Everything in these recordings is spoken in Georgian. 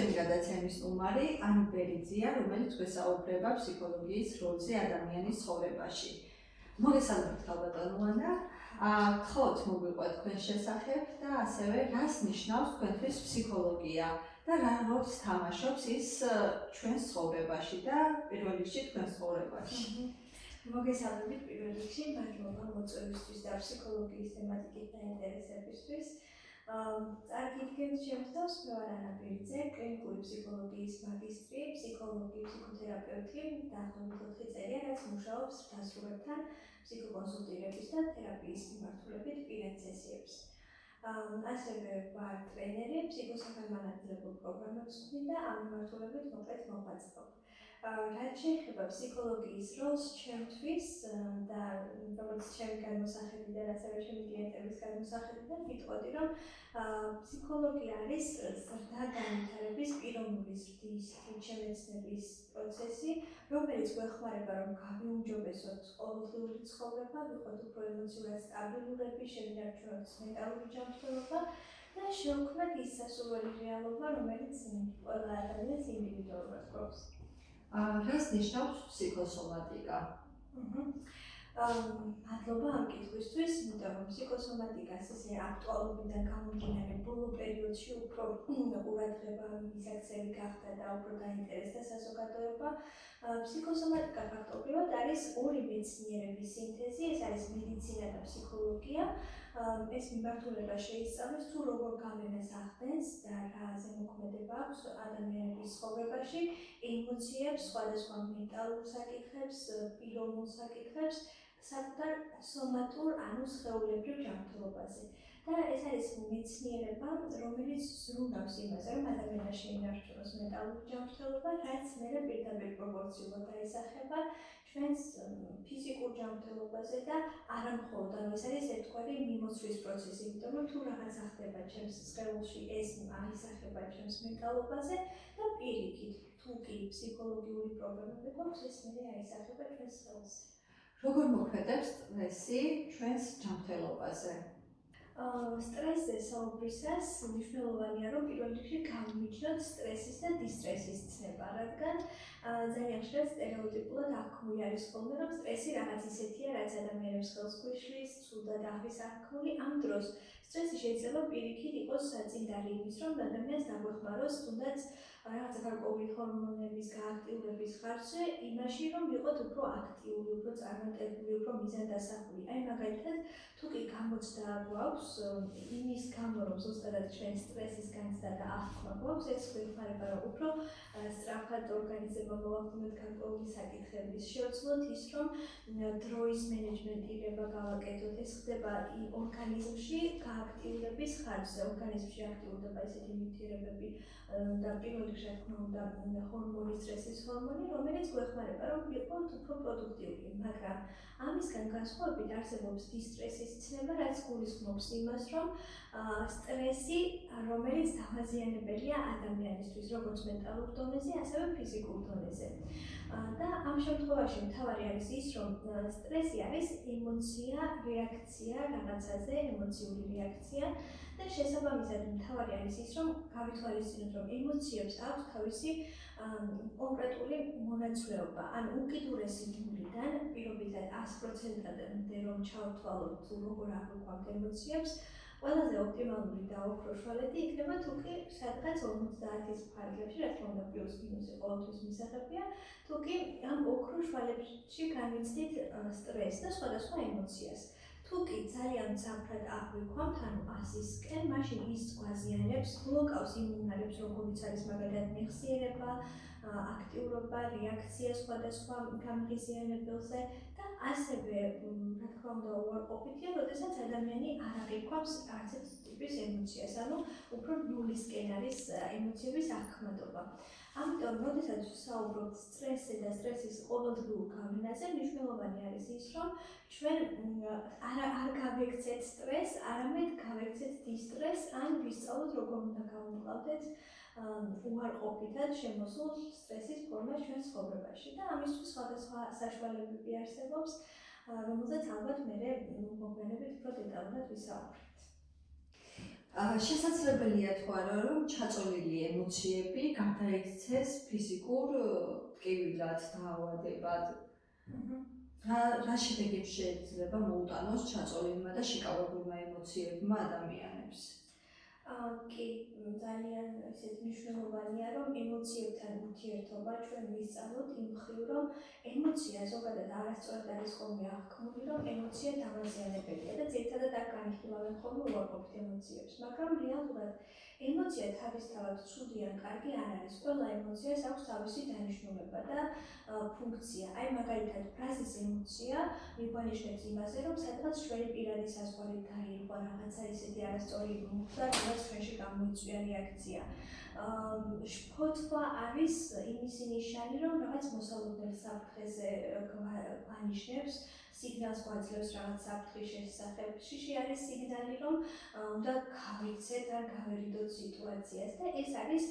ჩემი გადაცემის სტუმარი ანი ბერიძეა, რომელიც გვესაუბრება ფსიქოლოგიის როლზე ადამიანის ცხოვრებაში. მოგესალმებით ქალბატონო ანა. გთხოვთ მოგვიყვეთ თქვენ შესახებ და ასევე რას ნიშნავს თქვენთვის ფსიქოლოგია და რა როლს თამაშობს ის ჩვენს ცხოვრებაში და პირველ რიგში თქვენს ცხოვრებაში. მოგესალმებით პირველ რიგში, მადლობა მოწვევისთვის და ფსიქოლოგიის თემატიკით დაინტერესებისთვის. წარგიდგენთ შემთხვევას, მე ვარ ანა ბერიძე, კლინიკური ფსიქოლოგიის მაგისტრი, ფსიქოლოგი, ფსიქოთერაპევტი, დაახლოებით 4 წელია, რაც მუშაობს დასრულებთან ფსიქოკონსულტირების და თერაპიის მიმართულებით პირად სესიებს. ასევე ვარ ტრენერი, ფსიქოსახელმანათლებლო პროგრამებს ვხდით და ამ მიმართულებით მოკლედ მოღვაწეობ. რაც შეეხება ფსიქოლოგიის როლს ჩემთვის და როგორც ჩემი განმოსახედიდან, ასევე ჩემი კლიენტების განმოსახედიდან ვიტყოდი, რომ ფსიქოლოგია არის ზრდა განვითარების პიროვნული ზრდის, შემეცნების პროცესი, რომელიც გვეხმარება, რომ გავიუმჯობესოთ ყოველდღიური ცხოვრება, ვიყოთ უფრო ემოციურად სტაბილურები, შევინარჩუნოთ მენტალური ჯანმრთელობა და შევქმნათ ის სასურველი რეალობა, რომელიც ყველა ადამიანს ინდივიდუალურად გვაქვს. რას ნიშნავს ფსიქოსომატიკა? მადლობა ამ კითხვისთვის, იმიტომ რომ ფსიქოსომატიკას ესე აქტუალობიდან გამომდინარე ბოლო პერიოდში უფრო ყურადღება მისაქცევი გახდა და უფრო დაინტერესდა საზოგადოება. ფსიქოსომატიკა ფაქტობრივად არის ორი მეცნიერების სინთეზი, ეს არის მედიცინა და ფსიქოლოგია. ეს მიმართულება შეისწავლის თუ როგორ გავლენას ახდენს და რა ზემოქმედება აქვს ადამიანების ცხოვრებაში, ემოციებს, სხვადასხვა მენტალურ საკითხებს, პიროვნულ საკითხებს, საკუთარ სომატურ, ანუ სხეულებრივ ჯანმრთელობაზე. და ეს არის მეცნიერება, რომელიც ზრუნავს იმაზე, რომ ადამიანს შეინარჩუნოს მენტალური ჯანმრთელობა, რაც მერე პირდაპირ პროპორციულად დაესახება ჩვენს ფიზიკურ ჯანმრთელობაზე და არა მხოლოდ, ანუ ეს არის ერთგვარი მიმოცვლის პროცესი, იმიტომ რომ თუ რაღაცა ხდება ჩემს სხეულში, ეს აისახება ჩვენს მენტალობაზე და პირიქით, თუ კი ფსიქოლოგიური პრობლემები გვაქვს, ეს მერე აისახება ჩვენს სხეულზე. როგორ მოქმედებს სტრესი ჩვენს ჯანმრთელობაზე? სტრესზე საუბრისას მნიშვნელოვანია, რომ პირველ რიგში გავიმიჯნოთ სტრესის და დისტრესის ცნება, რადგან ძალიან ხშირად სტერეოტიპულად აღქმული არის ხოლმე, რომ სტრესი რაღაც ისეთია, რაც ადამიანებს ხელს გვიშლის, ცუდად აღვის აღქმული. ამ დროს სტრესი შეიძლება პირიქით იყოს საწინდარი იმის, რომ ადამიანს დაგვეხმაროს თუნდაც რაღაცა გარკვეული ჰორმონების გააქტიურების ხარჯზე, იმაში, რომ ვიყოთ უფრო აქტიური, უფრო წარმატებული, უფრო მიზანდასახული. აი მაგალითად, თუ კი გამოცდა გვაქვს იმის გამო, რომ ზუსტად ჩვენ სტრესის განცდა და აღქმა გვაქვს, ეს გვეხმარება, რომ უფრო სწრაფად ორგანიზება მოვახდინოთ გარკვეული საკითხების შევცვლოთ ის, რომ დროის მენეჯმენტირება გავაკეთოთ. ეს ხდება ორგანიზმში გააქტიურების ხარჯზე. ორგანიზმში აქტიურდება ესეთი ნივთიერებები და პირველ რიგში, რა თქმა უნდა, ჰორმონი, სტრესის ჰორმონი, რომელიც გვეხმარება, რომ ვიყოთ უფრო პროდუქტიული, მაგრამ ამისგან განსხვავებით არსებობს დისტრესის ცნება, რაც გულისხმობს იმას, რომ სტრესი, რომელიც დამაზიანებელია ადამიანისთვის, როგორც მენტალურ დონეზე, ასევე ფიზიკურ დონეზე. და ამ შემთხვევაში მთავარი არის ის, რომ სტრესი არის ემოცია, რეაქცია რაღაცაზე, ემოციური რეაქცია და შესაბამისად მთავარი არის ის, რომ გავითვალისწინოთ, რომ ემოციებს აქვს თავისი კონკრეტული მონაცვლეობა. ან უკიდურესი ნულიდან, პირობითად 100%-მდე რომ ჩავთვალოთ თუ როგორ აღვიქვამთ ემოციებს, ყველაზე ოპტიმალური და ოქრო შვალეთი იქნება თუ კი სადღაც 50-ის ფარგლებში, რა თქმა უნდა პლუს მინუსი ყოველთვის მისაღებია, თუ კი ამ ოქრო შვალებში განვიცდით სტრესს და სხვადასხვა ემოციას. თუ კი ძალიან მძაფრად აღვიქვამთ, ანუ 100-ისკენ, მაშინ ის გვაზიანებს, ბლოკავს იმუნარებს, როგორიც არის მაგალითად მეხსიერება, აქტიურობა, რეაქცია სხვადასხვა გამღიზიანებელზე და ასევე, რა თქმა უნდა, უარყოფითია, როდესაც ადამიანი არ აღიქვამს არც ერთ ტიპის ემოციას, ანუ უფრო ნულისკენ არის ემოციების აღქმადობა. ამიტომ, როდესაც ვსაუბრობთ სტრესზე და სტრესის ყოველდღიურ გავლენაზე, მნიშვნელოვანი არის ის, რომ ჩვენ არ გავექცეთ სტრესს, არამედ გავექცეთ დისტრესს, ან ვისწავლოთ, როგორ უნდა გავუმკლავდეთ უარყოფითად შემოსულ სტრესის ფორმას ჩვენ ცხოვრებაში და ამისთვის სხვადასხვა საშუალებები არსებობს, რომელზეც ალბათ მერე მოგვიანებით უფრო დეტალურად ვისაუბრებთ. შესაძლებელია თუ არა, რომ ჩაწოლილი ემოციები გადაიქცეს ფიზიკურ ტკივილად, დაავადებად. რა შედეგებს შეიძლება მოუტანოს ჩაწოლებულმა და შეკავებულმა ემოციებმა ადამიანებს? კი, ძალიან ისეთ მნიშვნელოვანია, რომ ემოციებთან ურთიერთობა ჩვენ ვისწავლოთ იმ მხრივ, რომ ემოცია ზოგადად არასწორად არის ხოლმე აღქმული, რომ ემოცია დამაზიანებელია და ძირითადად არ განიხილავენ ხოლმე უარყოფით ემოციებს, მაგრამ რეალურად ემოცია თავისთავად ცუდი ან კარგი არ არის. ყველა ემოციას აქვს თავისი დანიშნულება და ფუნქცია. აი მაგალითად, ფრაზის ემოცია მიგონიშნებს იმაზე, რომ სადღაც ჩვენი პირადი საზღვარი გაირღვა, რაღაცა ისეთი არასწორი მოხდა, რაც ჩვენში გამოიწვია რეაქცია. შფოთვა არის იმისი ნიშანი, რომ რაღაც მოსალოდნელ საფრთხეზე გვანიშნებს, სიგნალს გვაძლევს რაღაც საფრთხის შესახებ. შიში არის სიგნალი, რომ უნდა გავიქცეთ ან გავერიდოთ სიტუაციას და ეს არის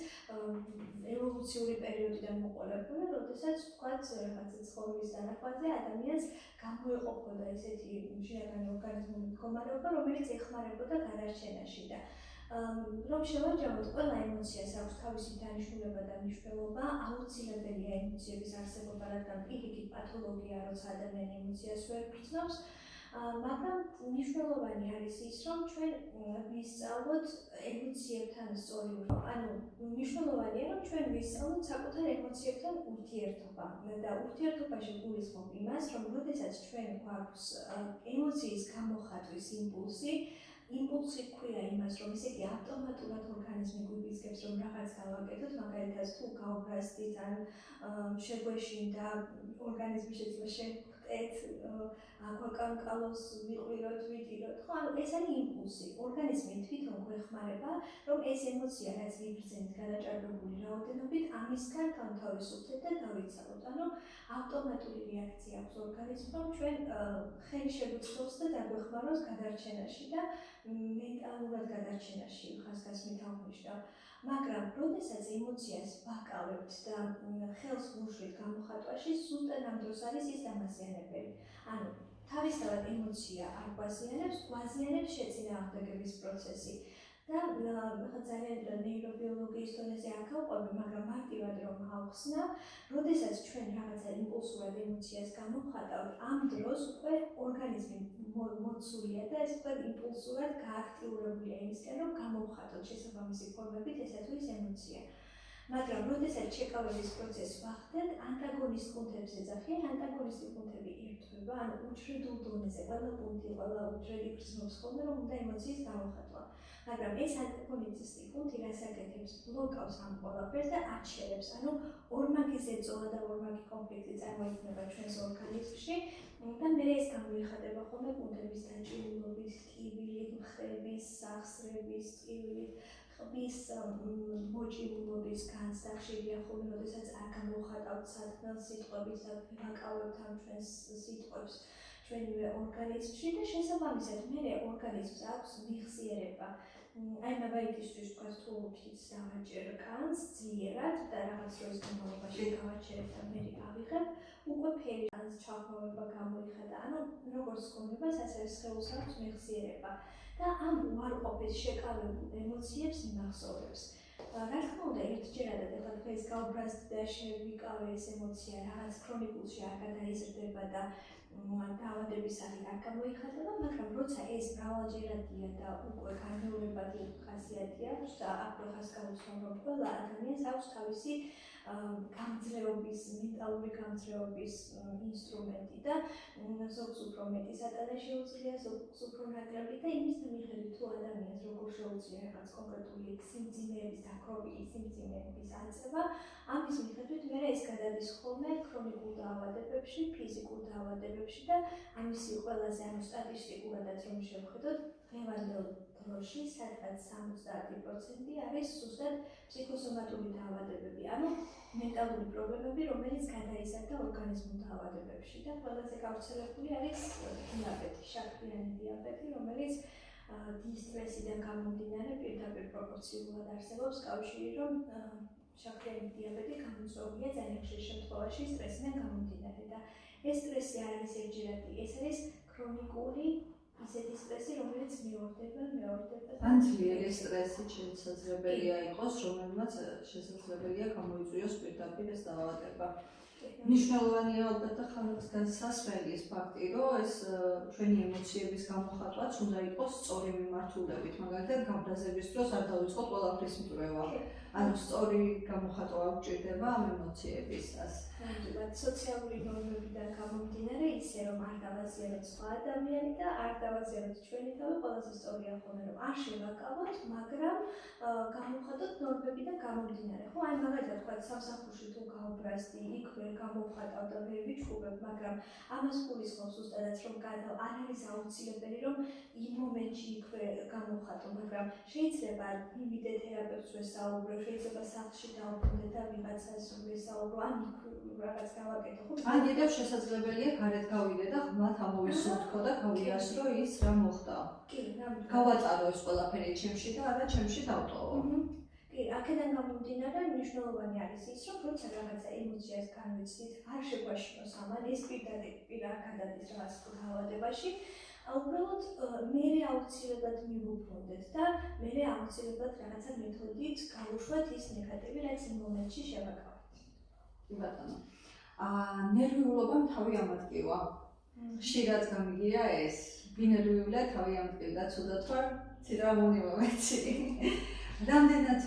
ევოლუციური პერიოდიდან მოყოლებული, როდესაც ვთქვათ, რაღაცა ცხოვრების დანახვაზე ადამიანს გამოეყოფოდა ესეთი შინაგანი ორგანიზმული მდგომარეობა, რომელიც ეხმარებოდა გადარჩენაში და რომ შევარჯავოთ, ყველა ემოციას აქვს თავისი დანიშნულება და მნიშვნელობა, აუცილებელია ემოციების არსებობა, რადგან პირიქით პათოლოგია, როცა ადამიანი ემოციას ვერ გრძნობს, მაგრამ მნიშვნელოვანი არის ის, რომ ჩვენ ვისწავლოთ ემოციებთან სწორი ურთიერთობა. ანუ მნიშვნელოვანია, რომ ჩვენ ვისწავლოთ საკუთარ ემოციებთან ურთიერთობა და ურთიერთობაში გულისხმობ იმას, რომ როდესაც ჩვენ გვაქვს ემოციის გამოხატვის იმპულსი ქვია იმას, რომ ისეთი ავტომატურად ორგანიზმი გვიბიზგებს, რომ რაღაც გავაკეთოთ, მაგალითად თუ გავბრაზდით ან შეგვეშინდა ორგანიზმი შეიძლება შევხვდეთ, აგვაკანკალოს, ვიყვიროთ, ვიდიროთ, ხო, ანუ ეს არის იმპულსი. ორგანიზმი თვითონ გვეხმარება, რომ ეს ემოცია, რაც ვიბრძენთ გადაჭარბებული რაოდენობით, ამისგან განთავისუფლდეთ და დავიცალოთ. ანუ ავტომატური რეაქცია აქვს ორგანიზმს, რომ ჩვენ ხელი შეგვიწყობს და დაგვეხმაროს გადარჩენაში და მენტალურად გადარჩენაში ხაზგასმით აღნიშნავ. მაგრამ, როდესაც ემოციას ვაკავებთ და ხელს ვუშვით გამოხატვაში, ზუსტად ამ დროს არის ის დამაზიანებელი. ანუ თავისთავად ემოცია არ გვაზიანებს, გვაზიანებს შეწინააღმდეგების პროცესი. და ძალიან ნეირობიოლოგიის დონეზე არ გავყვები, მაგრამ მარტივად რომ ავხსნა, როდესაც ჩვენ რაღაცა იმპულსურად ემოციას გამოვხატავთ, ამ დროს უკვე ორგანიზმი მოცულია და ეს უკვე იმპულსურად გააქტიურებულია იმისკენ, რომ გამოვხატოთ შესაბამისი ფორმებით ესა თუ ის ემოცია. მაგრამ, როდესაც შეკავების პროცესს ვახდეთ, ანტაგონისტ პუნქტებს ეძახიან, ანტაგონისტი პუნქტები ერთვება, ანუ უჯრედულ დონეზე, ყველა პუნქტი, ყველა უჯრედი გრძნობს ხოლმე, რომ უნდა ემოციის გამოხატვა. მაგრამ ეს ანტაგონისტი პუნქტი რას აკეთებს? ბლოკავს ამ ყველაფერს და აჩერებს, ანუ ორმაგი ზეწოლა და ორმაგი კონფლიქტი წარმოიქმნება ჩვენს ორგანიზმში და მე ეს გამოიხატება ხოლმე პუნქტების დაჭირულობის, ტკივილით, მხრების, სახსრების, ტკივილით, ხბის მოჭიმულობის განცდა ხშირია ხოლმე, როდესაც არ გამოვხატავთ სათქმელ სიტყვების და ვაკავებთ ამ ჩვენს სიტყვებს ჩვენივე ორგანიზმში და შესაბამისად მე ორგანიზმს აქვს მიხსიერება. აი მაგალითისთვის ვთქვათ, თუ თითს დავაჭერ კანს ძლიერად და რაღაც დროის განმავლობაში გავაჩერებ და მე ავიღებ, უკვე ფერი კანს ჩაღრმავება გამოიხატა. ანუ როგორც გონებას, ასევე სხეულს აქვს მიხსიერება. და ამ უარყოფის შეკავებულ ემოციებს იმახსოვრებს. რა თქმა უნდა, ერთჯერადად ეხლა დღეს გავბრაზდ და შევიკავე ეს ემოცია, რაღაც ქრონიკულში არ გადაიზრდება და დაავადების სახით არ გამოიხატება, მაგრამ როცა ეს მრავალჯერადია და უკვე განმეორებადი ხასიათი აქვს და აქ ხას გავუსვამ, რომ ყველა ადამიანს აქვს თავისი გამძლეობის, მენტალური გამძლეობის ინსტრუმენტი და ზოგს უფრო მეტი სატანა შეუძლია, ზოგს უფრო ნაკლები და იმის მიხედვით თუ ადამიანს როგორ შეუძლია რაღაც კონკრეტული სიმძიმეების დაქრობილი სიმძიმეების აწევა, ამის მიხედვით მე ეს გადადის ხოლმე ქრონიკულ დაავადებებში, ფიზიკურ დაავადებებში და ამისი ყველაზე ანუ სტატისტიკურადაც რომ შევხედოთ, დღევანდელ დროში სადღაც 70% არის ზუსტად ფსიქოსომატური დაავადებები, ანუ მენტალური პრობლემები, რომელიც გადაიზარდა ორგანიზმულ დაავადებებში და ყველაზე გავრცელებული არის დიაბეტი, შაქრიანი დიაბეტი, რომელიც დისტრესიდან გამომდინარე პირდაპირ პროპორციულად არსებობს კავშირი, რომ შაქრიანი დიაბეტი გამოწვეულია ძალიან ხშირ შემთხვევაში სტრესიდან გამომდინარე და ეს სტრესი არ არის ერთჯერადი, ეს არის ქრონიკული ისეთი სტრესი, რომელიც მეორდება. ან ძლიერი სტრესით შესაძლებელია იყოს, რომელმაც შესაძლებელია გამოიწვიოს პირდაპირ ეს დაავადება. მნიშვნელოვანია ალბათ და ხალხს გასასმელის ფაქტი, რომ ეს ჩვენი ემოციების გამოხატვაც უნდა იყოს სწორი მიმართულებით, მაგალითად გაბრაზების დროს არ დავიწყოთ ყველაფრის მკვლევა. ანუ სწორი გამოხატვა გვჭირდება ამ ემოციებისას. ნამდვილად, სოციალური ნორმებიდან გამომდინარე, ისე რომ არ დავაზიანოთ სხვა ადამიანი და არ დავაზიანოთ ჩვენი თავი, ყველაზე სწორია ხოლმე რომ არ შევაკავოთ, მაგრამ გამოვხატოთ ნორმებიდან გამომდინარე. ხო, აი მაგალითად თქვა სამსახურში თუ გავბრაზდი, იქვე გამოვხატავ და ვერ ვიჩხუბებ, მაგრამ ამას გულისხმობს ზუსტადაც რომ არ არის აუცილებელი რომ იმ მომენტში იქვე გამოვხატო, მაგრამ შეიძლება იმიდე თერაპევტს ვესაუბრო, შეიძლება სახლში დავბრუნდე და ვიღაცას ვესაუბრო, ან რაღაც გავაკეთო, ხო? ან კიდევ შესაძლებელია გარეთ გავიდე და ღმრთ ამოვისურთქო და გავიასრო ის რა მოხდა. კი, ნამდვილად. გავაწარო ეს ყველაფერი ჩემში და არა ჩემში დავტოვო. კი, აქედან გამომდინარე მნიშვნელოვანი არის ის, რომ როცა რაღაცა ემოციას განვიცდით, არ შეგვაშინოს ამან ეს პირდაპირ არ გადადის რაღაც დაავადებაში, უბრალოდ მე აუცილებლად მივუბრუნდეთ და მე აუცილებლად რაღაცა მეთოდით გავუშვათ ის ნეგატივი, რაც იმ მომენტში შევაკავეთ. კი ბატონო. ნერვიულობამ თავი ამატკივა. ხშირად გამიგია ეს. ბინერვიულა თავი ამატკივდა, ცუდად ვარ, ცირამონი მომეცი. რამდენად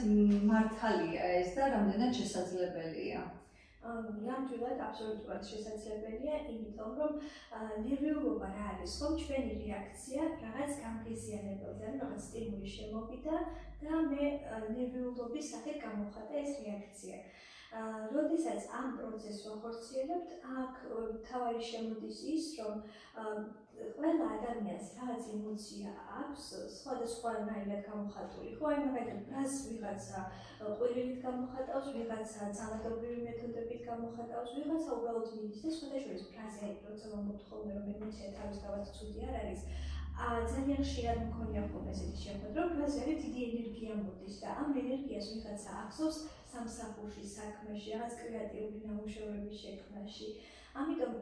მართალია ეს და რამდენად შესაძლებელია? ნამდვილად აბსოლუტურად შესაძლებელია, იმიტომ რომ ნერვიულობა რა არის, ხომ ჩვენი რეაქცია რაღაც გამღიზიანებელზე, ანუ რაღაც სტიმულის შემოვიდა და მე ნერვიულობის სახით გამოვხატა ეს რეაქცია. როდესაც ამ პროცესს ვახორციელებთ, აქ თავარი შემოდის ის, რომ ყველა ადამიანს რაღაც ემოცია აქვს, სხვადასხვანაირად გამოხატული. ხო, აი მაგალითად, ბრაზს ვიღაცა ყვირილით გამოხატავს, ვიღაცა ძალადობრივი მეთოდებით გამოხატავს, ვიღაცა უბრალოდ მიდის და სხვადასხვა ბრაზი, როცა მომბობთ ხოლმე რომ ემოცია თავისთავად ცუდი არ არის. ძალიან ხშირად მქონია ხოლმე ესეთი შეხვედრა, რომ ბრაზი არის დიდი ენერგია მოდის და ამ ენერგიას ვიღაცა ახსოვს სამსახურში, საქმეში, რაღაც კრეატიული ნამუშევრების შექმნაში. ამიტომ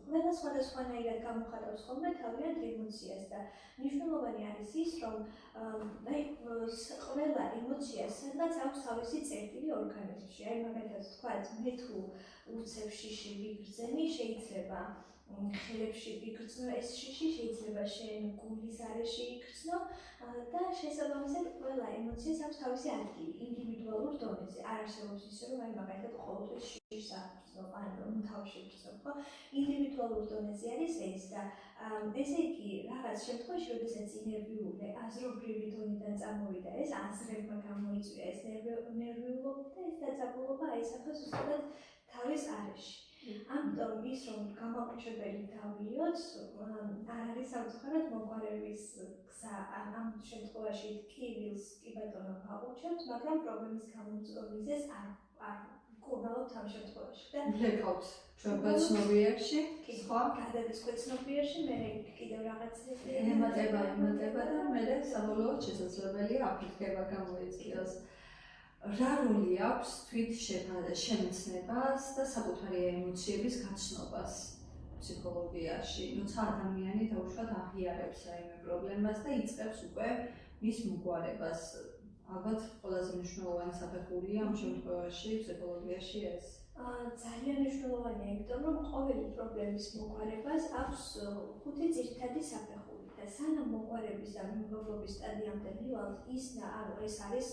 ყველა სხვადასხვანაირად გამოხატავს ხოლმე თავიანთ ემოციას და მნიშვნელოვანი არის ის, რომ ყველა ემოციას სადღაც აქვს თავისი წერტილი ორგანიზმში. აი მაგალითად ვთქვათ, მე თუ უცებ შიში ვიგრძენი, შეიძლება ხელებში ვიგრძნო ეს შიში, შეიძლება შენ გულის არეში იგრძნო და შესაბამისად ყველა ემოციას აქვს თავისი ადგილი ინდივიდუალურ დონეზე. არ არსებობს ისე რომ აი მაგალითად ყოველთვის შიშს აღგრძნობ, ან თავში ვგრძნობ, ხო? ინდივიდუალურ დონეზე არის ეს და ესე იგი რაღაც შემთხვევაში, როდესაც ნერვიული აზრობრივი დონიდან წამოვიდა ეს აზრებმა გამოიწვია ეს ნერვიულობა და ეს დაძაბულობა აისახა ზუსტად თავის არეში. ამიტომ ის რომ გამაყრჩებელი დავიოთ, არ არის სამწუხაროდ მოგვარების გზა. ამ შემთხვევაში ტკივილს კი ბატონო გავუჩევთ, მაგრამ პრობლემის გამომწვევ არ გკურნალობთ ამ შემთხვევაში. და ვლებავთ ჩვენ ცნობიერში, სხვა გადადის ცნობიერში, მე კიდევ რაღაცები ემატება და მე საბოლოოდ შესაძლებელია აფეთქება გამოიწვიოს. რა როლი აქვს თვით შემეცნებას და საკუთარი ემოციების გაცნობას ფსიქოლოგიაში, როცა ადამიანი დაუშვათ აღიარებს რაიმე პრობლემას და იწყებს უკვე მის მოგვარებას. ალბათ ყველაზე მნიშვნელოვანი საფეხურია ამ შემთხვევაში ფსიქოლოგიაში ეს. ძალიან მნიშვნელოვანია, იმიტომ რომ ყოველი პრობლემის მოგვარებას აქვს 5 ძირითადი საფეხური. სანამ მოგვარების და მიმღებლობის სტადიამდე მივალთ, ეს არის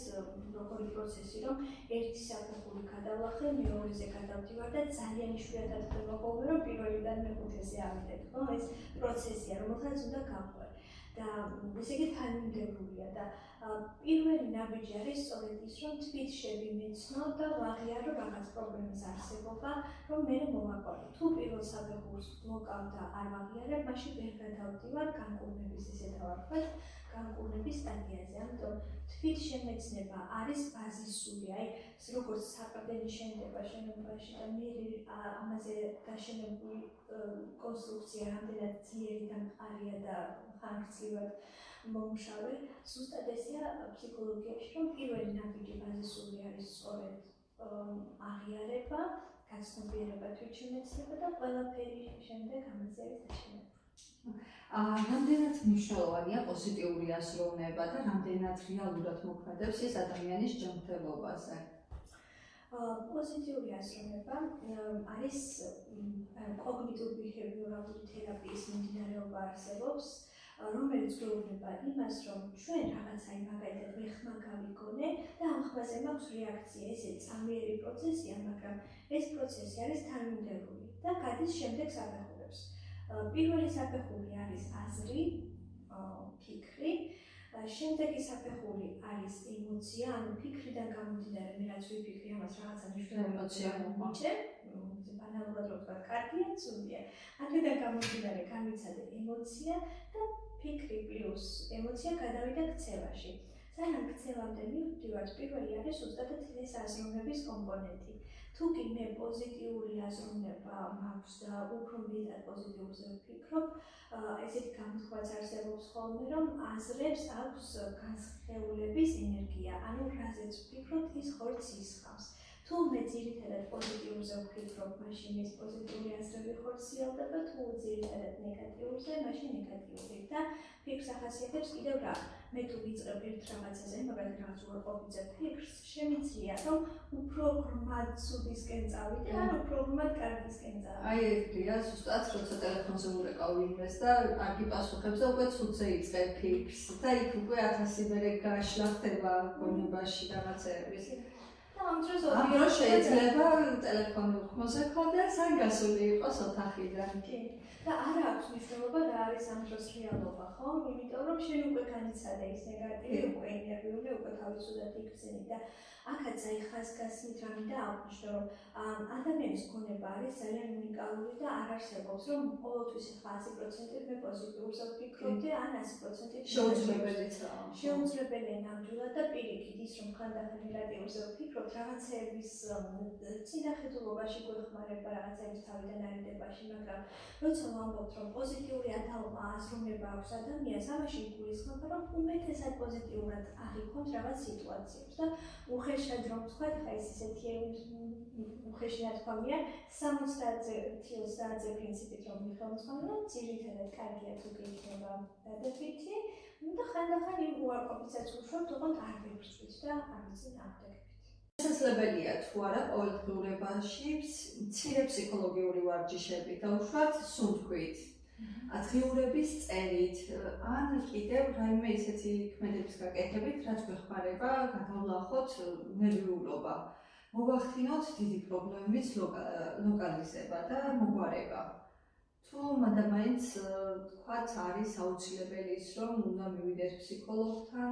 როგორი პროცესი, რომ ერთი საფეხური გადავლახე, მეორეზე გადავდივარ და ძალიან იშვიათად ხდება ხოლმე, რომ პირველიდან მეხუთეზე ავიდეთ, ხო? ეს პროცესია, რომელსაც უნდა გავყვე. და ესე იგი თანმიმდევრულია და პირველი ნაბიჯი არის სწორედ ის, რომ თვით შევიმეცნო და ვაღიარო რაღაც პრობლემის არსებობა, რომ მე მოვაყოლო. თუ პირველ საფეხურს ვმოკავ და არ ვაღიარებ, მაშინ ვერ გადავდივარ განკურნების ისეთ ვთქვათ, განკურნების სტადიაზე. ამიტომ თვით შემეცნება არის ბაზისური, აი როგორც საყრდენი შენდება შენობაში და მე ამაზე დაშენებული კონსტრუქცია რამდენად ძლიერი და მყარია და ხანგრძლივად მომშავე, ზუსტად ესეა ფსიქოლოგიაში, რომ პირველი ნაბიჯი ბაზისური არის სწორედ აღიარება, გაცნობიერება, თვითშემეცნება და ყველაფერი შემდეგ ამაზე არის დაშენებული. რამდენად მნიშვნელოვანია პოზიტიური აზროვნება და რამდენად რეალურად მოქმედებს ის ადამიანის ჯანმრთელობაზე? პოზიტიური აზროვნება არის კოგნიტურ-ბიჰევიორალური თერაპიის მიმდინარეობა არსებობს, რომელიც გვეუბნება იმას, რომ ჩვენ რაღაცა მაგალითად მე ხმა გავიგონე და ამ ხმაზე მაქვს რეაქცია, ესე წამიერი პროცესია, მაგრამ ეს პროცესი არის თანმიმდევრული და გადის შემდეგ საფეხურებს. პირველი საფეხური არის აზრი, ფიქრი, შემდეგი საფეხური არის ემოცია, ანუ ფიქრიდან გამომდინარე მე რაც ვიფიქრე, ამას რაღაცა მნიშვნელობა მიჩნევ, ბანალურად რო ვთქვა, კარგია, ცუდია. აქედან გამომდინარე გამიცადე ემოცია და ფიქრი პლუს ემოცია გადავიდა ქცევაში. სანამ ქცევამდე მივდივართ, პირველი არის ზუსტად ეს აზროვნების კომპონენტი. თუ კი მე პოზიტიური აზროვნება მაქვს და უფრო მეტად პოზიტიურზე ვფიქრობ, ესეთი გამოთქვაც არსებობს ხოლმე, რომ აზრებს აქვს განსხეულების ენერგია, ანუ რაზეც ვფიქრობ, ის ხორცს ისხავს. თუ მე ძირითადად პოზიტიურზე ვფიქრობ, მაშინ ეს პოზიტიური აზრები ხორციელდება, თუ ძირითადად ნეგატიურზე, მაშინ ნეგატიური. და ფიქრს ახასიათებს კიდევ რა, მე თუ ვიწყებ ერთ რაღაცაზე, მაგალითად რაღაც უარყოფითზე ფიქრს, შემიძლია რომ უფრო ღრმად ცუდისკენ წავიდე, ან უფრო ღრმად კარგისკენ წავიდე. აი ეგრეა, ზუსტად როცა ტელეფონზე ურეკავ იმას და კარგი პასუხებზე უკვე ცუდზე იწყებ ფიქრს და იქ უკვე 1000 მერე გაშლა ხდება გონებაში რაღაცეების. ამ დროს შეიძლება ტელეფონი უხმოზე ქონდეს, ან გასული იყოს ოთახიდან. და არ აქვს მნიშვნელობა რა არის ამ დროს რეალობა, ხო? იმიტომ რომ შენ უკვე განიცადე ის ნეგატივი, უკვე ენერგიული, უკვე თავისუდად იქცენი და აქაც აი ხაზგასმით რა მინდა აღვნიშნო, რომ ადამიანის გონება არის ძალიან უნიკალური და არ არსებობს, რომ ყოველთვის 100% მე პოზიტიურს ვფიქრობდი, ან 100% შეუძლებელიცაა. შეუძლებელია ნამდვილად და პირიქით ის რომ ხანდახან ნეგატიურზე ვფიქრობთ, რაღაცეების წინახედულობაში გვეხმარება, რაღაცეების თავიდან არიდებაში, მაგრამ როცა ვამბობთ, რომ პოზიტიური აზროვნება აქვს ადამიანს, ამაში იგულისხმება, რომ უმეტესად პოზიტიურად აღიქონთ რაღაც სიტუაციებს და უხეშად რომ ვთქვათ, ხა ეს ისეთი უხეში ნათქვამია 70-30 პრინციპით რომ მიხელმძღვანელო, რომ ძირითადად კარგია თუ გეიქნება დადებითი და ხანდახან იმ უარყოფითსაც ვუშვებთ, ოღონდ არ ვიბრწვით და არ ვიცი ნახდებით. შესაძლებელია თუ არა ყოველდღიურობაში მცირე ფსიქოლოგიური ვარჯიშები დავუშვათ სუნთქვით, დღიურების წერით, ან კიდევ რაიმე ისეთი ქმედების გაკეთებით, რაც გვეხმარება გადავლახოთ ნერვიულობა, მოვახდინოთ დიდი პრობლემების ლოკალიზება და მოგვარება. თუ მაინც თქვათ არის აუცილებელი ის, რომ უნდა მივიდეთ ფსიქოლოგთან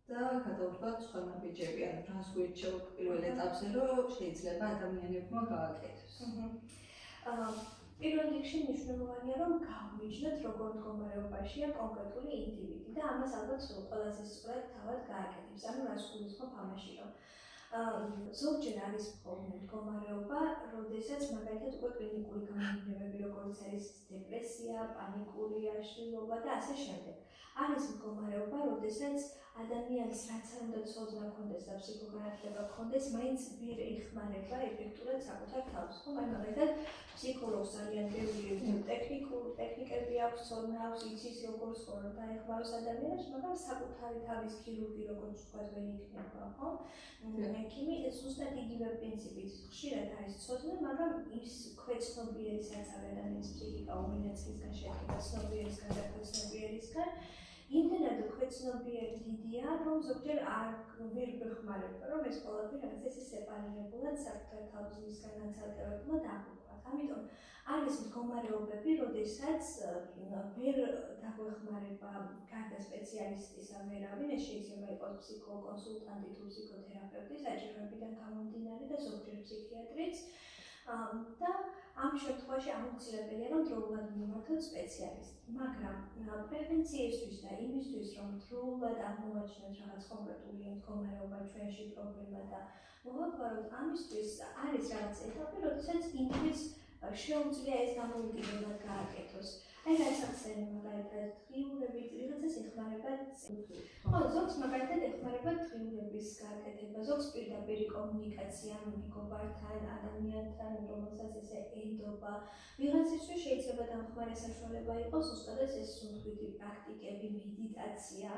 და გადავდგათ სხვა ნაბიჯები, ან რას გვირჩევთ პირველ ეტაპზე, რომ შეიძლება ადამიანებმა გააკეთოს. პირველ რიგში მნიშვნელოვანია, რომ გავმიჯნოთ, როგორ მდგომარეობაშია კონკრეტული ინდივიდი და ამას ალბათ ყველაზე სწორად თავად გააკეთებს. ანუ რას გულისხმობ ამაში, რომ ზოგჯერ არის ხოლმე მდგომარეობა, როდესაც მაგალითად უკვე კლინიკური გამოგონებები, როგორც არის დეპრესია, პანიკური აშლილობა და ასე შემდეგ. არის მდგომარეობა, როდესაც ადამიანს რაც არ უნდა ცოდნა ჰქონდეს და ფსიქოგანათლება ჰქონდეს, მაინც ვერ ეხმარება ეფექტურად საკუთარ თავს. ხო, მაგალითად ფსიქოლოგს ძალიან ბევრი ტექნიკები აქვს, ცოდნა აქვს, იცის როგორ ცხოვრება დაეხმაროს ადამიანებს, მაგრამ საკუთარი თავის ქირურგი როგორც ვთქვათ ვერ იქნება, ხო? ექიმი ზუსტად იგივე პრინციპით ხშირად არის ცოდნა, მაგრამ ის ქვეცნობიერი საწავე ადამიანის ფსიქიკა უმინაცისგან შედგება ცნობიერისგან და ქვეცნობიერისგან. იმდენად ქვეცნობიერი დიდია, რომ ზოგჯერ ვერ გვეხმარება, რომ ეს ყველაფერი რაღაც ესე სეპარირებულად საკუთარ თავისგან განცალკევებულად აღვიქვათ. ამიტომ არის მდგომარეობები, როდესაც ვერ დაგვეხმარება გარდა სპეციალისტისა ვერავინ, ეს შეიძლება იყოს ფსიქოკონსულტანტი თუ ფსიქოთერაპევტი, საჭიროებიდან გამომდინარე და ზოგჯერ ფსიქიატრიც. და ამ შემთხვევაში აუცილებელია, რომ დროულად მივმართოთ სპეციალისტი. მაგრამ პრევენციისთვის და იმისთვის, რომ დროულად აღმოვაჩინოთ რაღაც კონკრეტული მდგომარეობა ჩვენში პრობლემა და მოვაგვაროთ, ამისთვის არის რაღაც ეტაპი, როდესაც ინდივიდს შეუძლია ეს დამოუკიდებლად გააკეთოს. აი რაც ახსენე მაგალითად დღიურებით, ვიღაცას ეხმარება ხო, ზოგს მაგალითად ეხმარება დღიურების გააკეთება, ზოგს პირდაპირ კომუნიკაცია მეგობართან, ადამიანთან, რომელსაც ესე ენდობა. ვიღაცისთვის შეიძლება დამხმარე საშუალება იყოს უბრალოდ ეს სუნთქვითი პრაქტიკები, მედიტაცია,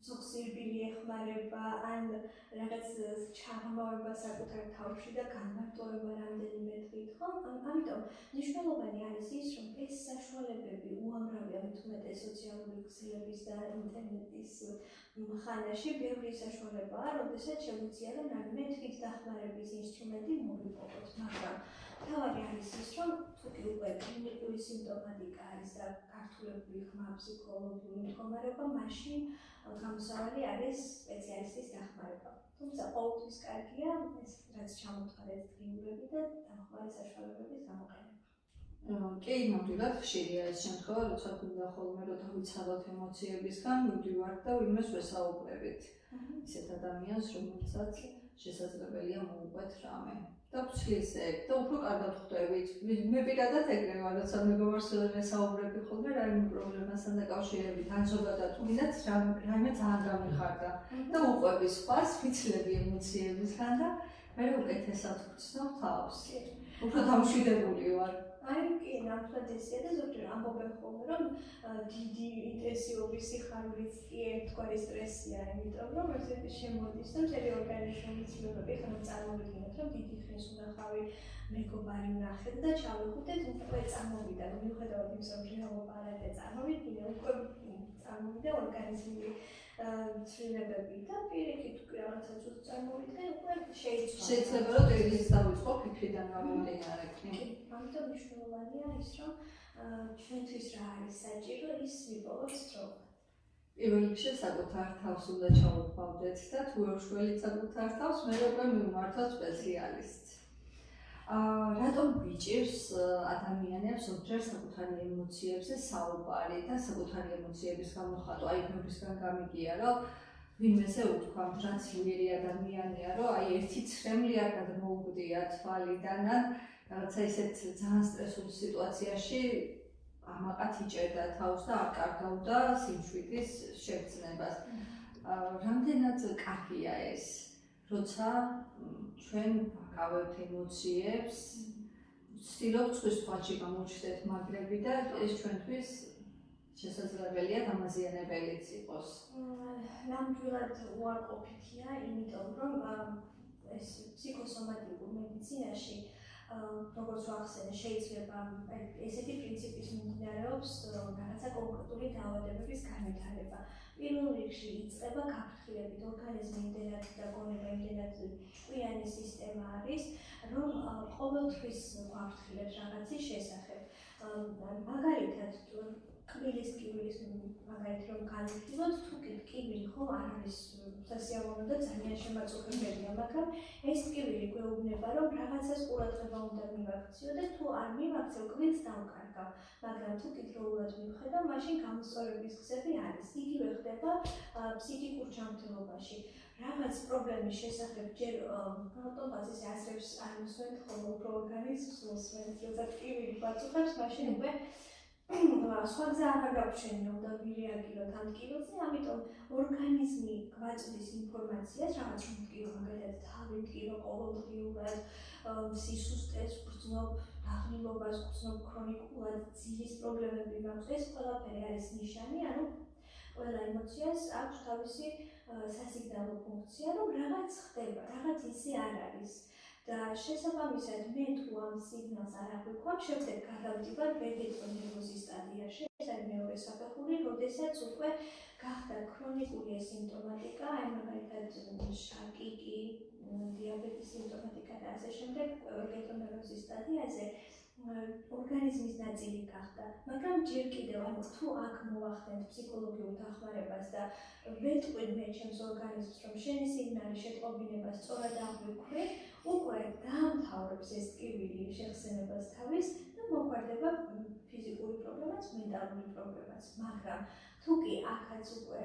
ზოგს სირბილი ეხმარება, ან რაღაც ჩაღრმავება საკუთარ თავში და განმარტოება რამდენიმე დღით, ხო? ამიტომ მნიშვნელოვანი არის ის, რომ ეს საშუალებები უამრავია მით უმეტეს სოციალური ქსელების და ინტერნეტის ხანაში ბევრი საშუალებაა, როდესაც შეგვიძლია რომ რამე თვითდახმარების ინსტრუმენტი მოვიპოვოთ, მაგრამ თავი არის ის, რომ თუკი უკვე კლინიკური სიმპტომატიკა არის და გართულებული ხმა ფსიქოლოგიური მდგომარეობა, მაშინ გამოსავალი არის სპეციალისტის დახმარება. თუმცა ყოველთვის კარგია ეს რაც ჩამოთვალეთ დღიურები და დამხმარე საშუალებების გამოყენება. კი, ნამდვილად ხშირია ეს შემთხვევა, როცა გვინდა ხოლმე რომ დავიცადოთ ემოციებისგან, მივდივართ და ვინმეს ვესაუბრებით. ისეთ ადამიანს, რომელსაც შესაძლებელია მოუყვეთ რამე. და ვცლის ეგ და უფრო კარგად ხვდებით. მე პირადად ეგრე ვარ, როცა მეგობარს ვესაუბრები ხოლმე რაიმე პრობლემასთან დაკავშირებით, ან ზოგადად თუნდაც რაიმე ძალიან გამიხარდა და უყვები სხვას, ვიცლები ემოციებისგან და მე უკეთესად ვცნობ თავს. უფრო დამშვიდებული ვარ. აი კი, ნამდვილად ესეა და ზოგჯერ ამბობენ ხოლმე, რომ დიდი ინტენსიური სიხარულიც კი ერთგვარი სტრესია, იმიტომ რომ ერთ-ერთი შემოდის და მთელი ორგანიზმი მიცნობები ხომ წარმოვიდგინოთ, რომ დიდი ხნის უნახავი მეგობარი ვნახეთ და ჩავიხუტეთ, უკვე წარმოვიდა, მიუხედავად იმისა, რომ რეალობა არ არის წარმოვიდგინე, უკვე წარმოვიდა ორგანიზმი ცვლილებები და პირიქით უკვე რაღაცა ცუდ წარმოვიდგენ, უკვე შეიძლება რომ ტრიგის დავიწყო ფიქრიდან გამომდინარე. ამიტომ მნიშვნელოვანია ის, რომ ჩვენთვის რა არის საჭირო, ის ვიპოვოთ სწრაფად. პირველ რიგში საკუთარ თავს უნდა ჩავუყავდეთ და თუ ვერ შველით საკუთარ თავს, მე უკვე მივმართოთ სპეციალისტს. რატომ გვიჭირს ადამიანებს ზოგჯერ საკუთარი ემოციებზე საუბარი და საკუთარი ემოციების გამოხატვა? აი, ბევრისგან გამიგია, რომ ვინმესე უთქვამთ, რაც ძლიერი ადამიანია, რომ აი ერთი ცრემლი არ გადმოუგდია თვალიდან, ან რაღაცა ისეთ ძალიან სტრესულ სიტუაციაში ამაყად იჭერდა თავს და არ კარგავდა სიმშვიდის შეგრძნებას. რამდენად კარგია ეს, როცა ჩვენ ვაკავებთ ემოციებს, ვცდილობთ სხვის თვალში გამოჩნდეთ მაგრები და ეს ჩვენთვის შესაძლებელია დამაზიანებელიც იყოს. ნამდვილად უარყოფითია, იმიტომ რომ ეს ფსიქოსომატიკურ მედიცინაში როგორც ვახსენე, შეიძლება ესეთი პრინციპის მიმდინარეობს რაღაცა კონკრეტული დაავადებების განვითარება. პირველ რიგში იწყება გაფრთხილებით, ორგანიზმი იმდენად და გონება იმდენად ჭკვიანი სისტემა არის, რომ ყოველთვის გვაფრთხილებს რაღაცის შესახებ. მაგალითად, კბილის კიბილის მაგალითად რომ განვიხილოთ, თუ კიბილი ხომ არ არის სასიამოვნო და ძალიან შემაწუხებელია, მაგრამ ეს კიბილი გვეუბნება, რომ რაღაცას ყურადღება უნდა მივაქციო და თუ არ მივაქციო, კბილს დავკარგავ, მაგრამ თუ კიდროულად მივხედავ, მაშინ გამოსწორების გზები არის. იგივე ხდება ფსიქიკურ ჯანმრთელობაში. რაღაც პრობლემის შესახებ ჯერ ავტომატიზმის აზრებს არ მოსვენთ, ხოლმე უფრო ორგანიზმს მოსვენთ, როცა კიბილი გვაწუხებს, მაშინ უკვე სხვა გზა აღარ გაგვჩენია, უნდა ვირეაგიროთ ამ ტკივილზე, ამიტომ ორგანიზმი გვაწვდის ინფორმაციას, რაღაც რომ ტკივილ მაგალითად თავი ტკივილ ყოველდღიურად, სისუსტეს გრძნობ, დაღლილობას გრძნობ ქრონიკულად, ძილის პრობლემები მაქვს, ეს ყველაფერი არის ნიშანი, ანუ ყველა ემოციას აქვს თავისი სასიგნალო ფუნქცია, რომ რაღაც ხდება, რაღაც ისე არ არის. და შესაბამისად მე თუ ამ სიგნალს არ აღვიქვამ, შემდეგ გადავდივარ ვეგეტონეროზის სტადიაში, ეს არის მეორე საფეხური, როდესაც უკვე გახდა ქრონიკული სიმპტომატიკა, აი მაგალითად შაკიკი, დიაბეტის სიმპტომატიკა და ასე შემდეგ, ვეგეტონეროზის სტადიაზე ორგანიზმის ნაწილი გახდა, მაგრამ ჯერ კიდევ თუ აქ მოვახდენთ ფსიქოლოგიურ დახმარებას და ვეტყვი მე ჩემს ორგანიზმს, რომ შენი სიგნალი შეტყობინება სწორად აღვიქვი, უკვე დაამთავრებს ეს ტკივილი შეხსენებას თავის და მოგვარდება ფიზიკური პრობლემაც, მენტალური პრობლემაც, მაგრამ თუ კი აქაც უკვე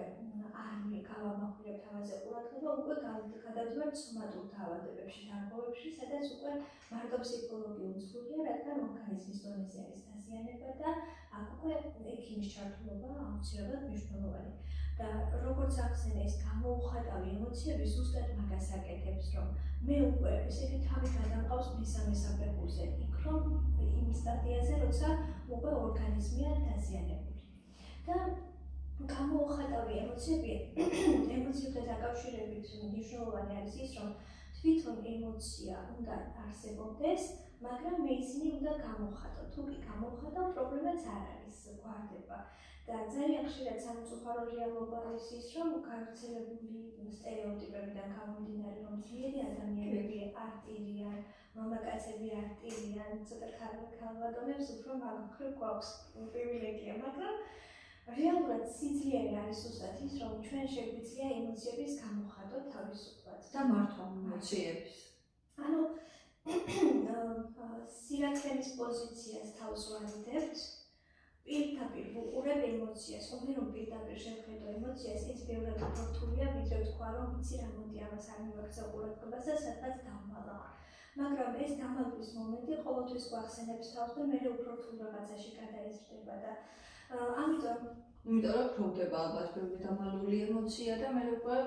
არ გავამახვილებთ ამაზე ყურადღება, უკვე გადავდივართ სომატურ დაავადებებში, დარღვევებში, სადაც უკვე მარტო ფსიქოლოგიურ ცვლილია, რადგან ორგანიზმის დონეზე არის დაზიანება და აქ უკვე ექიმის ჩართულობა აუცილებლად მნიშვნელოვანი. და როგორც ახსენე, ეს გამოუხატავი ემოციები ზუსტად მაგას აკეთებს, რომ მე უკვე ესე იგი თავი გადამყავს მესამე საფეხურზე, იქ რომ იმ სტადიაზე, როცა უკვე ორგანიზმია დაზიანებული. და გამოუხატავი ემოციებთან დაკავშირებით მნიშვნელოვანი არის ის, რომ თვითონ ემოცია უნდა არსებობდეს, მაგრამ მე ისინი უნდა გამოვხატო. თუ კი გამოვხატავ, პრობლემაც არ არის, გვარდება. და ძალიან ხშირად სამწუხარო რეალობა არის ის, რომ გავრცელებული სტერეოტიპებიდან გამომდინარე, რომ ძლიერი ადამიანები არტილიან, მამაკაცები არტილიან, ცოტა ქალბატონებს უფრო მაგხრივ გვაქვს პრივილეგია, მაგრამ რეალურად სიძლიერე არის ზუსტად ის, რომ ჩვენ შეგვიძლია ემოციების გამოხატვა თავისუფლად და მართვა ემოციების. ანუ სირაქლემის პოზიციას თავს ვარიდებთ, პირდაპირ ვუყურებ ემოციას, ხოლმე რომ პირდაპირ შევხედო ემოციას, ის ბევრად უფრო რთულია, ვიდრე ვთქვა, რომ ვიცი რა მოდი ამას არ მივაქცევ ყურადღებას და სადღაც დავმალა. მაგრამ ეს დამალვის მომენტი ყოველთვის გვახსენებს თავს და მე უფრო რთულ რაღაცაში გადაიზრდება და ამიტომ რომ ხროვდება ალბათ ბევრი დამალული ემოცია და მე უკვე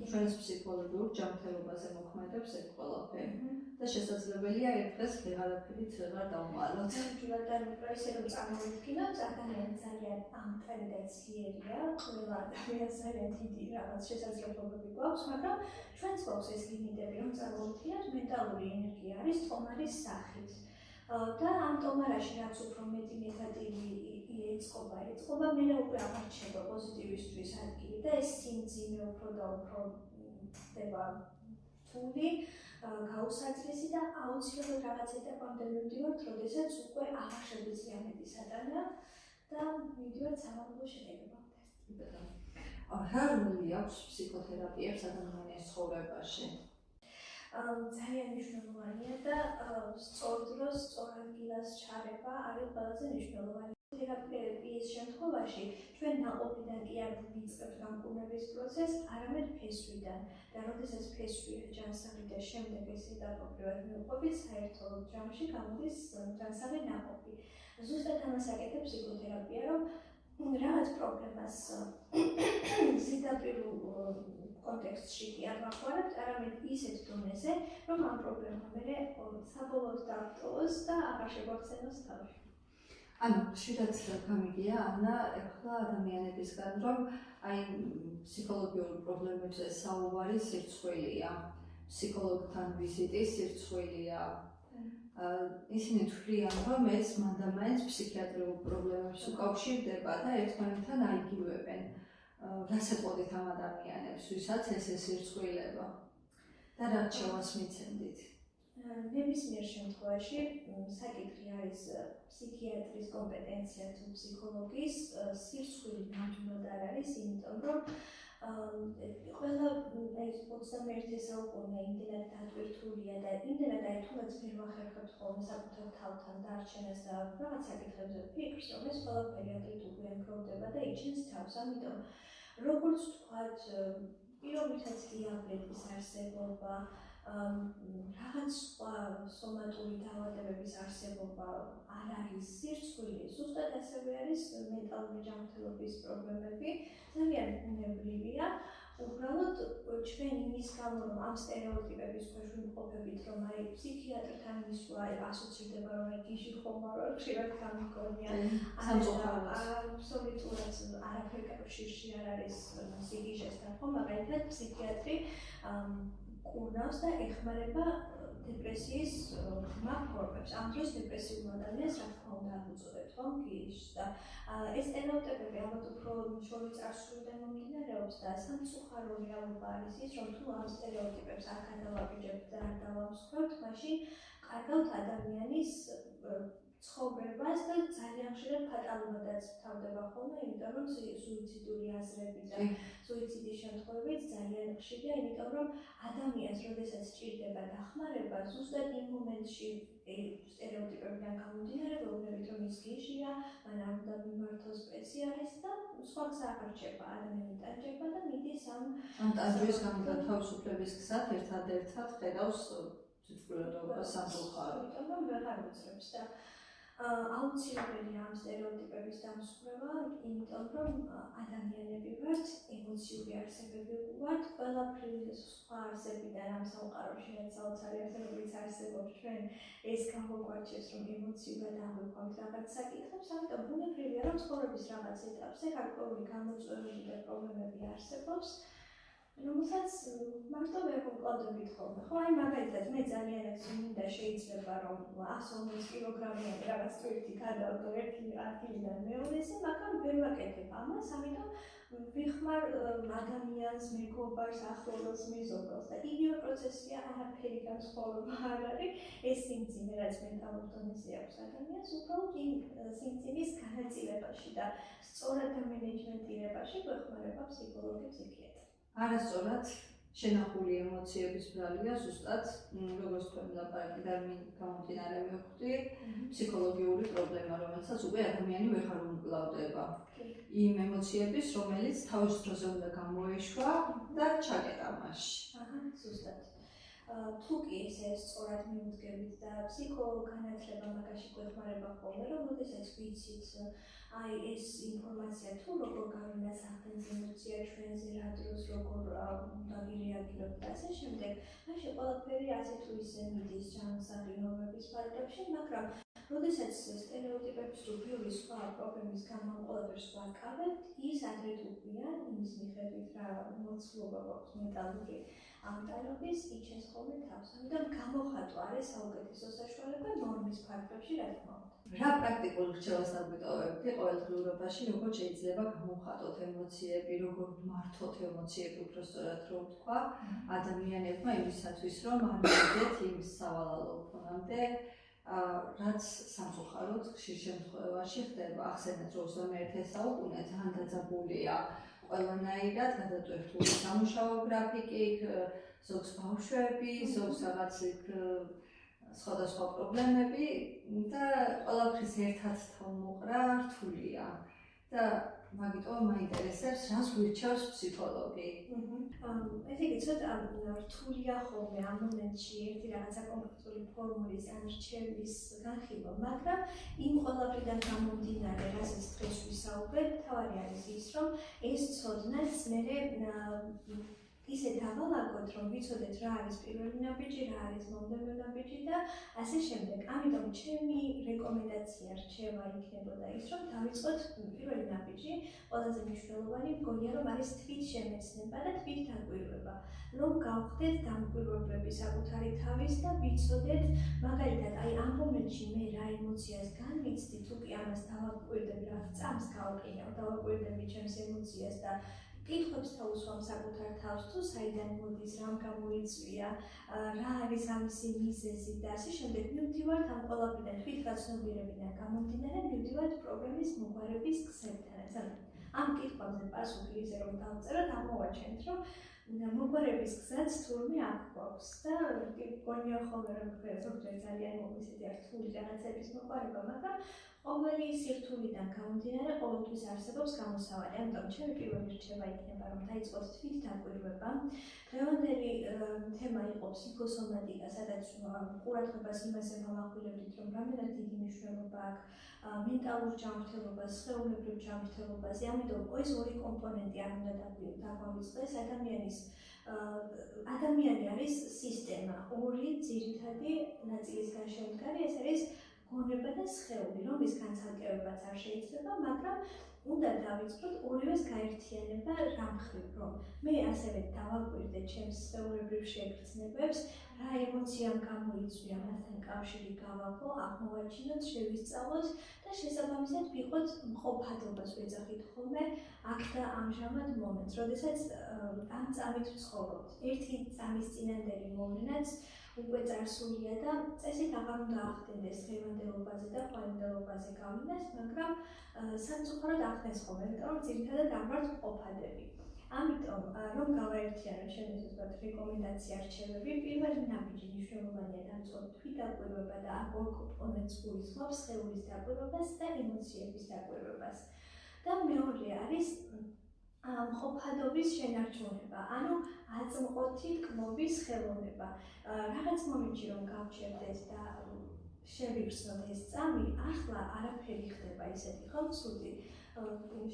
ჩვენს ფსიქოლოგიურ ჯანმრთელობაზე მოქმედებს ეს ყველაფერი. და შესაძლებელია ერთ დღეს ვეღარაფერით ვეღარ დავმალოთ. ნამდვილად და ისე რომ წარმოვიდგინოთ, ადამიანი ძალიან ამტარი და ძლიერია, ყველა ადამიანს ძალიან დიდი რაღაც შესაძლებლობები გვაქვს, მაგრამ ჩვენც გვაქვს ეს ლიმიტები, რომ წარმოვიდგინოთ, მენტალური ენერგია არის ტომარის სახით. და ამ ტომარაში რაც უფრო მეტი ნეგატივი ეწყობა, მე უკვე აღარჩება პოზიტივისთვის ადგილი და ეს სიმძიმე უფრო და უფრო ხდება რთული, გაუსაძლისი და აუცილებლად რაღაც ეტაპამდე მივდივართ, როდესაც უკვე აღარ შეგვიძლია მეტი სატანა და მივდივართ სამართლო შედეგებამდე. რა როლი აქვს ფსიქოთერაპიებს ადამიანის ცხოვრებაში? ძალიან მნიშვნელოვანია და სწორ დროს, სწორ ადგილას ჩარევა არის ყველაზე მნიშვნელოვანი. თერაპიის შემთხვევაში ჩვენ ნაყოფიდან კი არ ვიწყებთ გამკურნების პროცესს, არამედ ფესვიდან. და როდესაც ფესვია ჯანსაღი და შემდეგ ეს ეტაპობრივად მივყვებით, საერთო ჯამში გამოდის ჯანსაღი ნაყოფი. ზუსტად ამას აკეთებს ფსიქოთერაპია, რომ რაღაც პრობლემას ზედაპირულ კონტექსტში კი არ ვახმარებთ, არამედ ისეთ დონეზე, რომ ამ პრობლემა მერე საბოლოოდ დავტოვოს და აღარ შეგვახსენოს თავი. ანუ ხშირად გამიგია ანა ეხლა ადამიანებისგან, რომ აი ფსიქოლოგიურ პრობლემებზე საუბარი სირცხვილია, ფსიქოლოგთან ვიზიტი სირცხვილია. ისინი თვლიან, რომ ეს მანდამაინც ფსიქიატრიულ პრობლემებს უკავშირდება და ერთმანეთთან აიგივებენ. რას ეტყოდით ამ ადამიანებს, ვისაც ეს სირცხვილება და რაც შევას მიცემდით? ნებისმიერ შემთხვევაში საკითხი არის ფსიქიატრის კომპეტენცია თუ ფსიქოლოგის, სირცხვილი ნამდვილად არ არის, იმიტომ რომ ყველა 21 საუკუნე იმდენად დატვირთულია და იმდენად აი თუნდაც ვერ ვახერხებთ ხოლმე საკუთარ თავთან დარჩენას და რაღაც საკითხებზე ვფიქრს, რომ ეს ყველაფერი ადრე თუ გვიან გროვდება და იჩენს თავს. ამიტომ როგორც ვთქვათ, პირობითაც დიაბეტის არსებობა, რაღაც სხვა სომატური დაავადებების არსებობა არ არის სირცხვილი, ზუსტად ასევე არის მენტალური ჯანმრთელობის პრობლემები, ძალიან ბუნებრივია. უბრალოდ ჩვენ იმის გამო, რომ ამ სტერეოტიპების ქვეშ ვიმყოფებით, რომ აი ფსიქიატრთან მისვლა ასოცირდება, რომ აი გიჟი ხომ არ არის, ხშირად გამიგონია. აბსოლუტურად არაფერი კავშირში არ არის სიგიჟესთან, ხო, მაგალითად ფსიქიატრი კურნავს და ეხმარება დეპრესიის ხმა ფორმებს. ამ დროს დეპრესიულ ადამიანს რა თქმა უნდა არ უწოდებთ, ხო, გიჟს და ეს სტერეოტიპები ალბათ უფრო შორის წარსულიდან მომდინარეობს და სამწუხარო რეალობა არის ის, რომ თუ ამ სტერეოტიპებს არ გადავაბიჯებთ და არ დავამსხვრევთ, მაშინ კარგავთ ადამიანის ცხოვრებას და ძალიან ხშირად ფატალობადაც თავდება ხოლმე, იმიტომ რომ სუიციდური აზრები და სუიციდის შემთხვევებიც ძალიან ხშირია, იმიტომ რომ ადამიანს, როდესაც სჭირდება დახმარება, ზუსტად იმ მომენტში სტერეოტიპებიდან გამომდინარე, ვეუბნებით, რომ ის გიჟია, მან არ უნდა მიმართოს სპეციალისტს და სხვა გზა არ რჩება, ადამიანი ტანჯება და მიდის ამ ტანჯვის თავისუფლების გზად ერთადერთად ხედავს თვითმკვლელობას სამწუხაროდ. იმიტომ რომ ვეღარ უძლებს და აუცილებელია ამ სტერეოტიპების დამსხვრევა, იმიტომ რომ ადამიანები ვართ, ემოციური არსებები ვართ, ყველაფრის სხვა არსებიდან ამ სამყაროში რაც საოცარი არსებებიც არსებობს ჩვენ ეს გამოგვარჩევს, რომ ემოციურად აღვიქვამთ რაღაც საკითხებს, ამიტომ ბუნებრივია, რომ ცხოვრების რაღაც ეტაპზე გარკვეული გამოწვევები და პრობლემები არსებობს, რომელსაც მარტო ვერ ვუკლავდებით ხოლმე. ხო, აი მაგალითად, მე ძალიან მინდა შეიძლება რომ 140 კილოგრამიანი რაღაც ტვირთი გადავდო ერთი ადგილიდან მეორეზე, მაგრამ ვერ ვაკეთებ ამას, ამიტომ ვიხმარ ადამიანს, მეგობარს, ახლობელს, მეზობელს და იგივე პროცესია, არაფერი განსხვავება არ არის. ეს სიმძიმე, რაც მენტალურ დონეზე აქვს ადამიანს, უბრალოდ იმ სიმძიმის განაწილებაში და სწორად დამენეჯმენტირებაში გვეხმარება ფსიქოლოგი, ფსიქიატრი. არასწორად შენახული ემოციების ბრალია ზუსტად, როგორც თქვენ ლაპარაკიდან გამომდინარე მივხვდი, ფსიქოლოგიური პრობლემა, რომელსაც უკვე ადამიანი ვეღარ უმკლავდება. იმ ემოციების, რომელიც თავის დროზე უნდა გამოეშვა და ჩაკეტა მასში. ზუსტად. თუ კი ესე სწორად მიუძგებით და ფსიქოგანათლება მაგაში გვეხმარება ხოლმე, რომ როდესაც ვიცით აი ეს ინფორმაცია თუ როგორ გავინასახდეთ ემოცია ჩვენზე რა დროს როგორ უნდა ვირეაგიროთ და ასე შემდეგ, მაშინ ყველაფერი ასე თუ ისე მიდის ჯანმრთელობის ფარგლებში, მაგრამ როდესაც სტერეოტიპების თუ ბევრი სხვა პრობლემის გამო ყველაფერს ვაკავებთ, ის ადრე თუ გვიან იმის მიხედვით რა მოცულობა გვაქვს მენტალური ამტარობის იჩენს ხოლმე თავს. ამიტომ გამოხატვა არის საუკეთესო საშუალება ნორმის ფარგლებში, რა თქმა უნდა. რა პრაქტიკულ რჩევას აგვიტოვებდი ყოველდღიურობაში, როგორ შეიძლება გამოვხატოთ ემოციები, როგორ მართოთ ემოციები, უფრო სწორად რომ ვთქვა, ადამიანებმა იმისათვის, რომ არ მივიდეთ იმ სავალალო ფონამდე, რაც სამწუხაროდ ხშირ შემთხვევაში ხდება. ახსენეთ, რომ ზოგადად ერთ საუკუნე ძალიან დაძაბულია ყველანაირად, გადატვირთული სამუშაო გრაფიკი, ზოგს ბავშვები, ზოგს რაღაც სხვადასხვა პრობლემები და ყველაფრის ერთად თავმოყრა რთულია. და მაგიტომ მაინტერესებს, რას გვირჩევს ფსიქოლოგი. ესე იგი, ცოტა რთულია ხოლმე ამ მომენტში ერთი რაღაცა კონკრეტული ფორმულის ან რჩევის განხილვა, მაგრამ იმ ყველაფრიდან გამომდინარე, რასაც დღეს ვისაუბრეთ, თავი არის ის, რომ ეს ცოდნაც მერე ისე დავალაგოთ, რომ ვიცოდეთ რა არის პირველი ნაბიჯი, რა არის მომდევნო ნაბიჯი და ასე შემდეგ. ამიტომ ჩემი რეკომენდაცია რჩევა იქნებოდა ის, რომ დავიწყოთ პირველი ნაბიჯი, ყველაზე მნიშვნელოვანი მგონია, რომ არის თვითშემეცნება და თვითდაკვირვება. რომ გავხდეთ დამკვირვებლები საკუთარი თავის და ვიცოდეთ, მაგალითად, აი ამ მომენტში მე რა ემოციას განვიცდი, თუ კი ამას დავაკვირდები, რა წამს გავყინავ, დავაკვირდები ჩემს ემოციას და კითხვებს თავისვამ საკუთარ თავს, თუ საიდან მოდის, რამ გამოიწვია, რა არის ამისი მიზეზი და ასე შემდეგ. მივდივართ ამ ყველაფრიდან თვითგაცნობიერებიდან გამომდინარე, მივდივართ პრობლემის მოგვარების გზებთან. ამ კითხვებზე პასუხი ისე რომ დავწეროთ, ამოვაჩენთ, რომ მოგვარების გზაც თურმე აქ გვაქვს და გონია ხოლმე რომ ზოგჯერ ძალიან მოგვიწევს რთული რაღაცების მოყვარება, მაგრამ ყოველი სირთულიდან გამომდინარე ყოველთვის არსებობს გამოსავალი. ამიტომ ჩემი პირველი რჩევა იქნება, რომ დაიწყოთ თვითდაკვირვება. დღევანდელი თემა იყო ფსიქოსომატიკა, სადაც ყურადღებას იმაზე ვამახვილებდით, რომ რამდენად დიდი მნიშვნელობა აქვს მენტალურ ჯანმრთელობას, სხეულებრივ ჯანმრთელობაზე. ამიტომ ეს ორი კომპონენტი არ უნდა დაგვავიწყდეს. ადამიანი არის სისტემა, ორი ძირითადი ნაწილისგან შემდგარი, ეს არის გონება და სხეული, რომლის განცალკევებაც არ შეიძლება, მაგრამ უნდა დავიწყოთ ორივეს გაერთიანება რა მხრივ, რომ მე ასევე დავაკვირდე ჩემს სხეულებრივ შეგრძნებებს, რა ემოციამ გამოიწვია, მასთან კავშირი გავაყო, აღმოვაჩინოთ, შევისწავლოთ და შესაბამისად ვიყოთ მყოფადობას ვეძახით ხოლმე აქ და ამჟამად მომენტს, როდესაც ამ წამით ვცხოვრობთ. ერთი წამის წინანდელი მოვლენაც უკვე წარსულია და წესით აღარ უნდა ახდენდეს დღევანდელობაზე და ხვანილობაზე გავლენას, მაგრამ სამწუხაროდ ახდენს ხოლმე, იმიტომ რომ ძირითადად არ ვართ ყოფადები. ამიტომ რომ გავაერთიანოთ ჩემთვის უბრალოდ რეკომენდაცია რჩევები, პირველი ნაბიჯი მნიშვნელოვანია დავწყოთ თვითდაკვირვება და აქ კომპონენტს გულისხმობს სხეულის დაკვირვებას და ემოციების დაკვირვებას. და მეორე არის მყოფადობის შენარჩუნება, ანუ აწმყოთი კმობის ხელოვნება. რაღაც მომენტში რომ გავჩერდეს და შევიხსნოთ ეს წამი, ახლა არაფერი ხდება ისეთი ხომ ცუდი.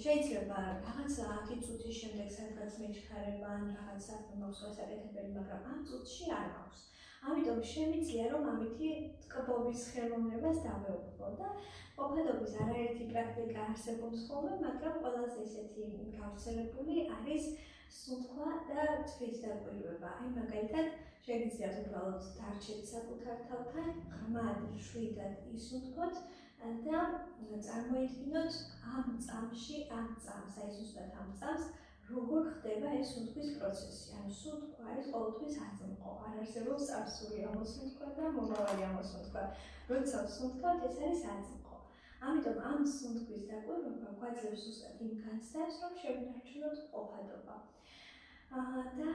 შეიძლება რაღაც 10 წუთის შემდეგ სადღაც მეჩქარება ან რაღაც საქმე მაქვს გასაკეთებელი, მაგრამ ამ წუთში არ მაქვს. ამიტომ შემიძლია რომ ამითი კმობის ხელოვნებას დავეუფლო და ყოფადობის არაერთი პრაქტიკა არსებობს ხოლმე, მაგრამ ყველაზე ესეთი გავრცელებული არის სუნთქვა და თვითდაკვირვება. აი მაგალითად შეგიძლიათ უბრალოდ დარჩეთ საკუთარ თავთან, ღრმად შვიდად ისუნთქოთ და წარმოიდგინოთ ამ წამში, ამ წამს, აი ზუსტად ამ წამს, როგორ ხდება ეს სუნთქვის პროცესი. ანუ სუნთქვა არის ყოველთვის აწმყო, არ არსებობს წარსული ამოსუნთქვა და მომავალი ამოსუნთქვა. როცა ვსუნთქავთ, ეს არის აწმყო. ამიტომ ამ სუნთქვის დაკვირვება გვაძლევს ზუსტად იმ განცდას, რომ შევინარჩუნოთ ყოფადობა. და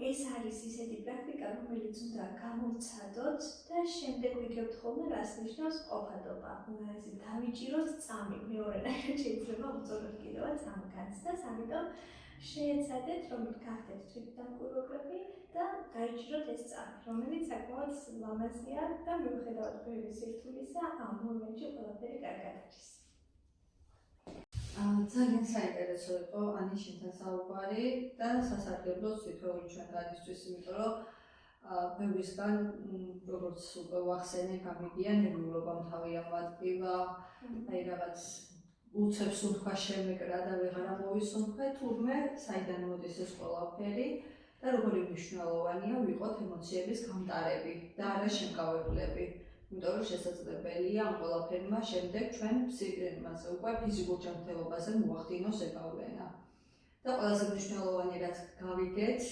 ეს არის ისეთი პრაქტიკა, რომელიც უნდა გამოვცადოთ და შემდეგ ვიგებთ ხოლმე, რას ნიშნავს ყოფადობა. ესე დავიჭიროთ წამი, მეორენაირად შეიძლება ვუწოდოთ კიდევაც ამ განცდას, ამიტომ შეეცადეთ, რომ გახდეთ თვითდამკვირვებლები და დაიჭიროთ ეს წამი, რომელიც საკმაოდ ლამაზია და მიუხედავად ბევრი სირთულისა, ამ მომენტში ყველაფერი კარგად არის. ძალიან საინტერესო იყო ანიშინთან საუბარი და სასარგებლოც თითოეული ჩვენთანისთვის, იმიტომ რომ ბევრისგან, როგორც უკვე ვახსენე, გამიგია ნერვიულობა თავი ამატკივა, აი რაღაც უცებ სუნთქვა შემეკრა და ვეღარ ამოვისუნთქე, თურმე საიდან მოდის ეს ყველაფერი და როგორი მნიშვნელოვანია ვიყოთ ემოციების გამტარები და არა შემკავებლები. იმიტომ რომ შესაძლებელია ამ ყველაფერმა შემდეგ ჩვენ იმაზე უკვე ფიზიკურ ჯანმრთელობაზე მოახდინოს ეკავლენა. და ყველაზე მნიშვნელოვანი რაც გავიგეთ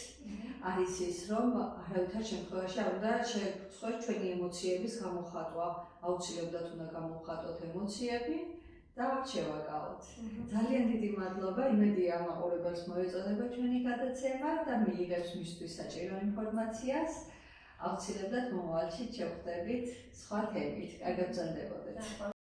არის ის, რომ არავითარ შემთხვევაში არ უნდა შეგწყვეტ ჩვენი ემოციების გამოხატვა. აუცილებლად უნდა გამოვხატოთ ემოციები და შევაკავოთ. ძალიან დიდი მადლობა, იმედია მაყურებელს მოეწონება ჩვენი გადაცემა და მიიღებს მისთვის საჭირო ინფორმაციას. აუცილებლად მომავალში შევხვდებით სხვა თემით. კარგად ბრძანდებოდეთ.